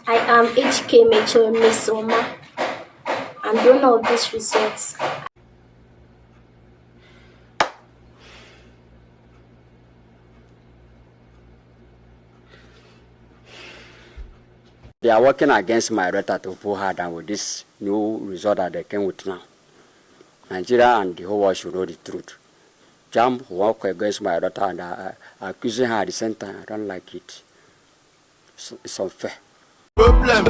I am HK Mecho Misoma. I'm the owner of these results. They are working against my daughter to pull her down with this new result that they came with now. Nigeria and the whole world should know the truth. JAMB work against my daughter and accusing her at the same time. I don't like it. It's unfair. Problem,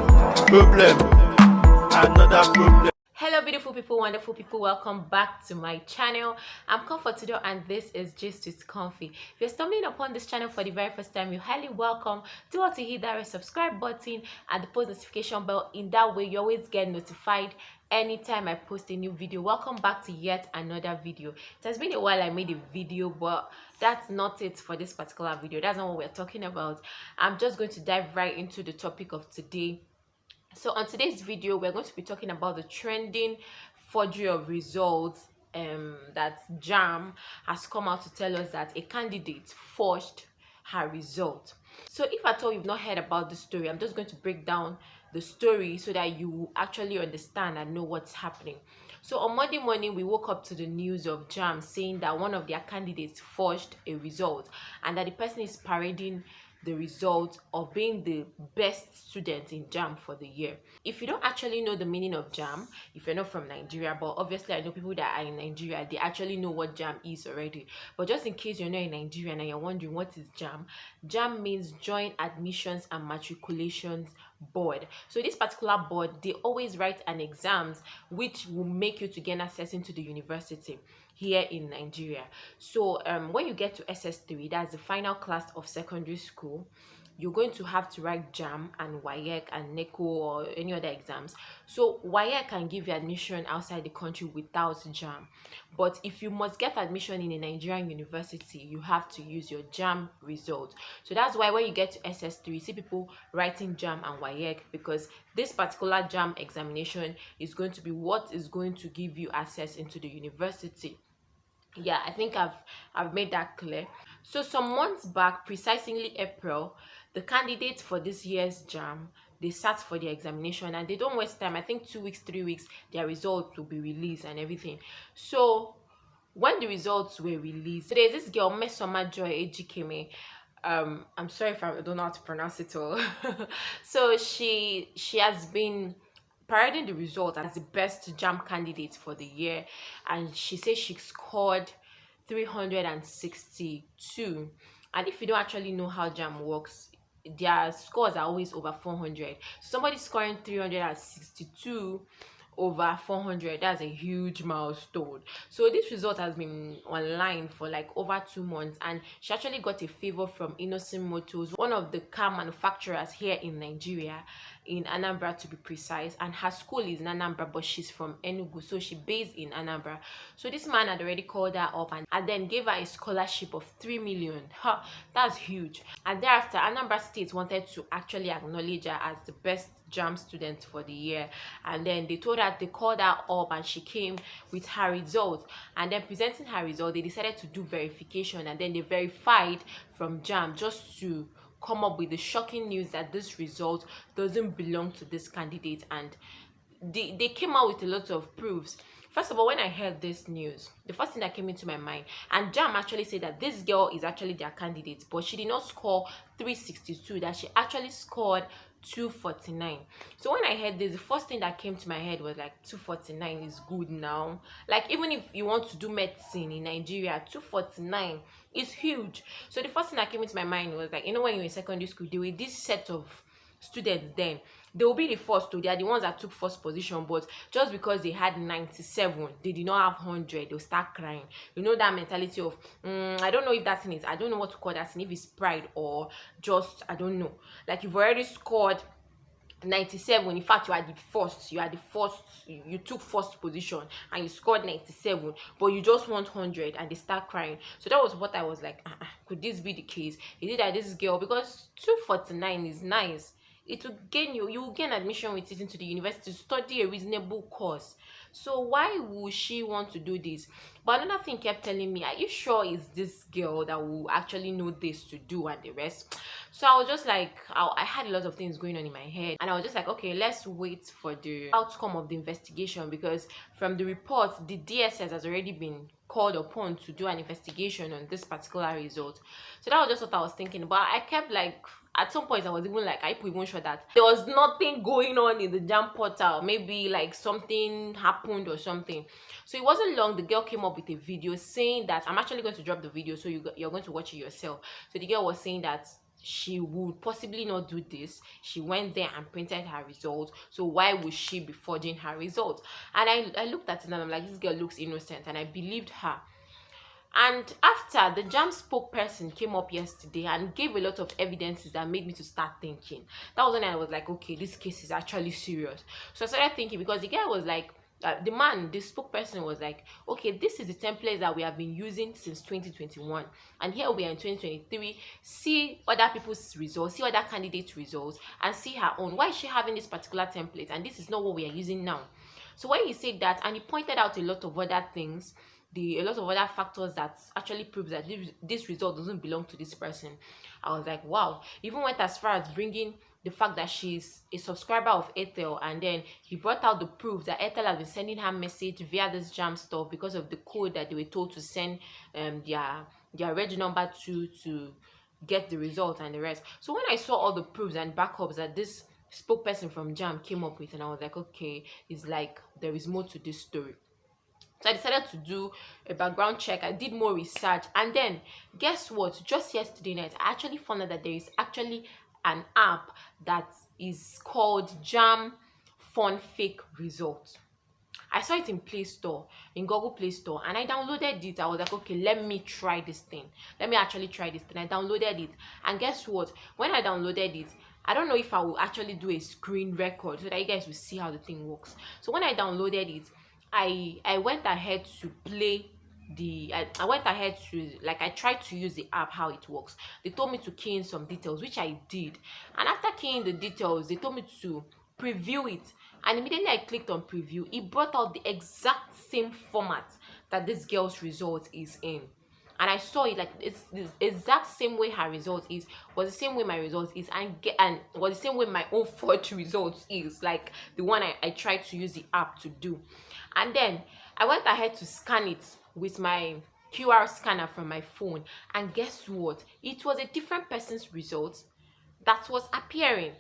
another problem. Hello beautiful people, wonderful people, welcome back to my channel. I'm Comfortable and this is Gist with Comfy. If you're stumbling upon this channel for the very first time, you're highly welcome. Do want to hit that red subscribe button and the post notification bell. In that way you always get notified anytime I post a new video. Welcome back to yet another video. It has been a while I made a video, but that's not it for this particular video. That's not what we're talking about. I'm just going to dive right into the topic of today. So on today's video, we're going to be talking about the trending forgery of results that JAMB has come out to tell us that a candidate forged her result. So if at all you've not heard about the story, I'm just going to break down the story so that you actually understand and know what's happening. So on Monday morning, we woke up to the news of JAMB saying that one of their candidates forged a result and that the person is parading the result of being the best student in JAMB for the year. If you don't actually know the meaning of JAMB, if you're not from Nigeria, but obviously I know people that are in Nigeria, they actually know what JAMB is already. But just in case you're not in Nigeria and you're wondering what is JAMB, JAMB means Joint Admissions and Matriculations Board. So this particular board, they always write an exams which will make you to gain access into the university here in Nigeria. So when you get to SS3, that's the final class of secondary school, you're going to have to write JAMB and WAEC and NECO or any other exams. So WAEC can give you admission outside the country without JAMB. But if you must get admission in a Nigerian university, you have to use your JAMB result. So that's why when you get to SS3, you see people writing JAMB and WAEC, because this particular JAMB examination is going to be what is going to give you access into the university. Yeah, I think I've made that clear. So some months back, precisely April, the candidates for this year's JAMB, they sat for the examination and they don't waste time. I think 2 weeks, 3 weeks, their results will be released and everything. So when the results were released, there's this girl, Mesoma Joy Ejikeme. I'm sorry if I don't know how to pronounce it all. So she has been parading the result as the best JAMB candidate for the year, and she says she scored 362. And if you don't actually know how JAMB works, their scores are always over 400. Somebody scoring 362 over 400, that's a huge milestone. So this result has been online for like over 2 months, and she actually got a favor from Innocent Motors, one of the car manufacturers here in Nigeria, in Anambra to be precise, and her school is in Anambra, but she's from Enugu, so she's based in Anambra. So this man had already called her up and then gave her a scholarship of 3 million. That's huge. And thereafter, Anambra State wanted to actually acknowledge her as the best JAMB student for the year, and then they told her, they called her up and she came with her result, and then presenting her result, they decided to do verification, and then they verified from JAMB just to come up with the shocking news that this result doesn't belong to this candidate. And they came out with a lot of proofs. First of all, when I heard this news, the first thing that came into my mind, and JAMB actually said that this girl is actually their candidate, but she did not score 362, that she actually scored 249. So when I heard this, the first thing that came to my head was like, 249 is good now. Like, even if you want to do medicine in Nigeria, 249 is huge. So the first thing that came into my mind was like, you know, when you're in secondary school, there were this set of students, then they will be the first to, they are the ones that took first position, but just because they had 97, they did not have 100, they'll start crying. You know, that mentality of I don't know if that thing is, I don't know what to call that thing, if it's pride or just, I don't know, like you've already scored 97, in fact you are the first, you took first position and you scored 97, but you just want 100, and they start crying. So that was what I was like, could this be the case? Is it that this girl, because 249 is nice, it will gain you will gain admission with it into the university to study a reasonable course. So why would she want to do this? But another thing kept telling me, are you sure it's this girl that will actually know this to do and the rest? So I was just like, I had a lot of things going on in my head, and I was just like, okay, let's wait for the outcome of the investigation, because from the report, the DSS has already been called upon to do an investigation on this particular result. So that was just what I was thinking. But I kept like, at some point I was even like, are you even sure that there was nothing going on in the JAMB portal? Maybe like something happened or something. So it wasn't long, the girl came up with a video saying that, I'm actually going to drop the video so you're going to watch it yourself. So the girl was saying that she would possibly not do this. She went there and printed her result, so why would she be forging her result? And I looked at it and I'm like, this girl looks innocent, and I believed her. And after, the JAMB spokesperson came up yesterday and gave a lot of evidences that made me to start thinking. That was when I was like, okay, this case is actually serious. So I started thinking, because the guy was like, the spokesperson was like, okay, this is the template that we have been using since 2021, and here we are in 2023. See other people's results, see other candidates' results, and see her own. Why is she having this particular template, and this is not what we are using now? So when he said that, and he pointed out a lot of other things, a lot of other factors that actually proves that this result doesn't belong to this person, I was like, wow. Even went as far as bringing the fact that she's a subscriber of Airtel, and then he brought out the proof that Airtel has been sending her message via this JAMB stuff because of the code that they were told to send their reg number to get the result and the rest. So when I saw all the proofs and backups that this spokesperson from JAMB came up with, and I was like, okay, it's like there is more to this story. So I decided to do a background check. I did more research, and then guess what? Just yesterday night, I actually found out that there is actually an app that is called JAMB Fun Fake Result. I saw it in Play Store, in Google Play Store, and I downloaded it. I was like, okay, let me try this thing. Let me actually try this thing. I downloaded it, and guess what? When I downloaded it, I don't know if I will actually do a screen record so that you guys will see how the thing works. So when I downloaded it, I went ahead to play I went ahead to, like, I tried to use the app, how it works. They told me to key in some details, which I did, and after keying the details, they told me to preview it, and immediately I clicked on preview. It brought out the exact same format that this girl's result is in, and I saw it like it's the exact same way her result is, was the same way my result is, and was the same way my own forged result is, like the one I tried to use the app to do. And then I went ahead to scan it with my QR scanner from my phone, and guess what? It was a different person's result that was appearing.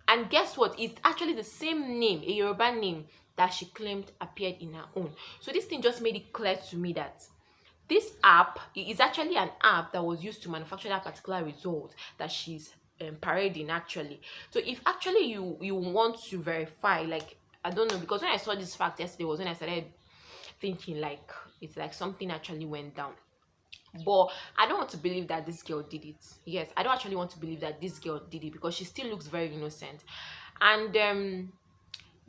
And guess what? It's actually the same name, a Yoruba name, that she claimed appeared in her own. So this thing just made it clear to me that this app is actually an app that was used to manufacture that particular result that she's parading actually. So if actually you want to verify, like, I don't know, because when I saw this fact yesterday was when I started thinking like it's like something actually went down. But I don't want to believe that this girl did it. Yes, I don't actually want to believe that this girl did it, because she still looks very innocent. And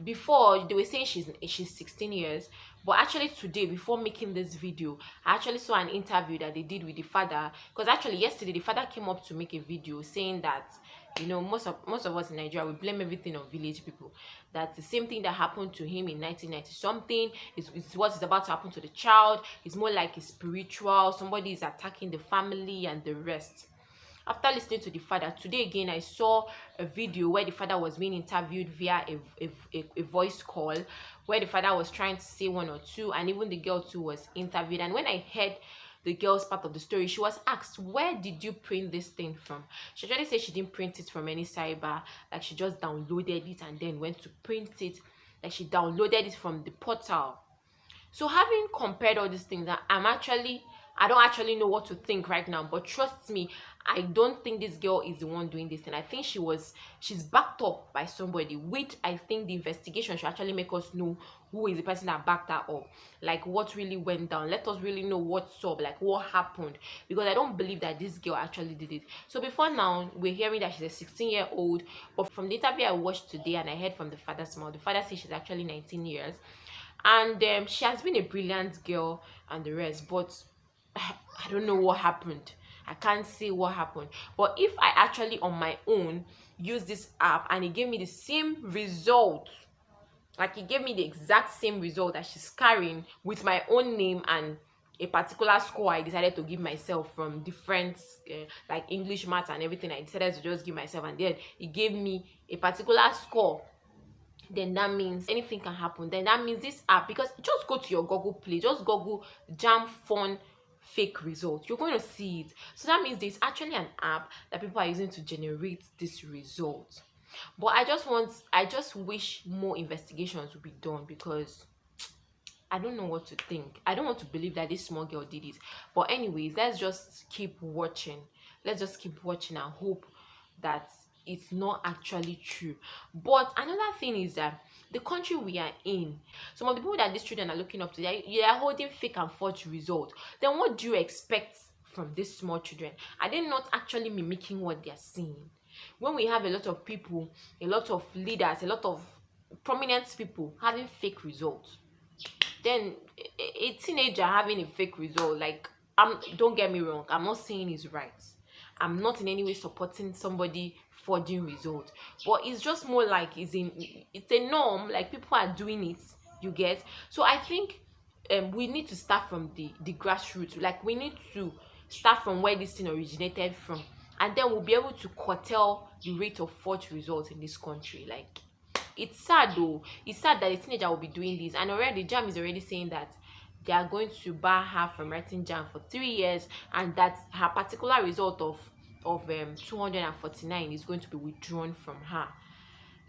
before they were saying she's 16 years, but actually today, before making this video, I actually saw an interview that they did with the father, because actually yesterday the father came up to make a video saying that, you know, most of us in Nigeria, we blame everything on village people. That's the same thing that happened to him in 1990 something. It's what is about to happen to the child. It's more like a spiritual, somebody is attacking the family and the rest. After listening to the father, today again I saw a video where the father was being interviewed via a voice call, where the father was trying to say one or two, and even the girl too was interviewed. And when I heard the girl's part of the story, she was asked, where did you print this thing from? She actually said she didn't print it from any cyber, like she just downloaded it and then went to print it, like she downloaded it from the portal. So having compared all these things, I don't actually know what to think right now, but trust me, I don't think this girl is the one doing this thing. I think she's backed up by somebody, which I think the investigation should actually make us know who is the person that backed her up, like what really went down. Let us really know what's up, like what happened, because I don't believe that this girl actually did it. So before now, we're hearing that she's a 16-year-old, but from the interview I watched today and I heard from the father's mouth, the father says she's actually 19 years, and she has been a brilliant girl and the rest, but I don't know what happened. I can't say what happened. But if I actually on my own use this app and it gave me the same result, like it gave me the exact same result that she's carrying with my own name and a particular score I decided to give myself from different like English, math and everything, I decided to just give myself, and then it gave me a particular score, then that means anything can happen. Then that means this app, because just go to your Google Play, just Google JAMB phone fake result, you're going to see it. So that means there's actually an app that people are using to generate this result. But I just wish more investigations would be done, because I don't know what to think. I don't want to believe that this small girl did it. But anyways, let's just keep watching. Let's just keep watching and hope that it's not actually true. But another thing is that the country we are in, some of the people that these children are looking up to, they are holding fake and forged results. Then what do you expect from these small children? Are they not actually mimicking what they are seeing? When we have a lot of people, a lot of leaders, a lot of prominent people having fake results, then a teenager having a fake result, like, don't get me wrong, I'm not saying it's right. I'm not in any way supporting somebody forging results, but it's just more like it's a norm, like people are doing it, you get. So I think we need to start from the grassroots, like we need to start from where this thing originated from, and then we'll be able to curtail the rate of forged results in this country. Like, it's sad though. It's sad that a teenager will be doing this, and already JAMB is already saying that they are going to bar her from writing JAMB for 3 years, and that her particular result of 249 is going to be withdrawn from her.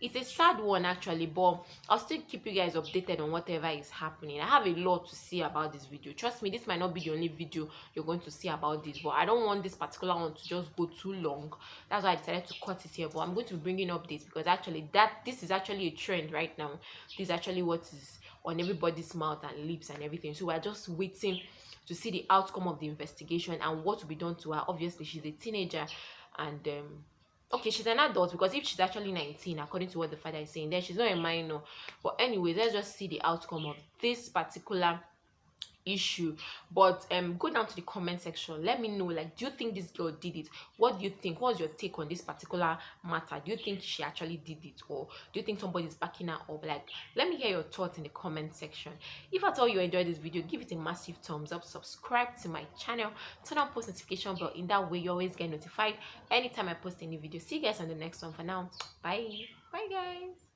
It's a sad one actually, but I'll still keep you guys updated on whatever is happening. I have a lot to say about this video. Trust me, this might not be the only video you're going to see about this, but I don't want this particular one to just go too long. That's why I decided to cut it here. But I'm going to be bringing updates, because actually this is actually a trend right now. This is actually what is on everybody's mouth and lips and everything. So we're just waiting to see the outcome of the investigation and what will be done to her. Obviously, she's a teenager, and okay, she's an adult, because if she's actually 19, according to what the father is saying, then she's not a minor. But anyways, let's just see the outcome of this particular issue. But go down to the comment section, let me know, like, do you think this girl did it? What do you think? What's your take on this particular matter? Do you think she actually did it, or do you think somebody's backing her up? Like, let me hear your thoughts in the comment section. If at all you enjoyed this video, give it a massive thumbs up, subscribe to my channel, turn on post notification bell. In that way you always get notified anytime I post a new video. See you guys on the next one. For now, bye guys.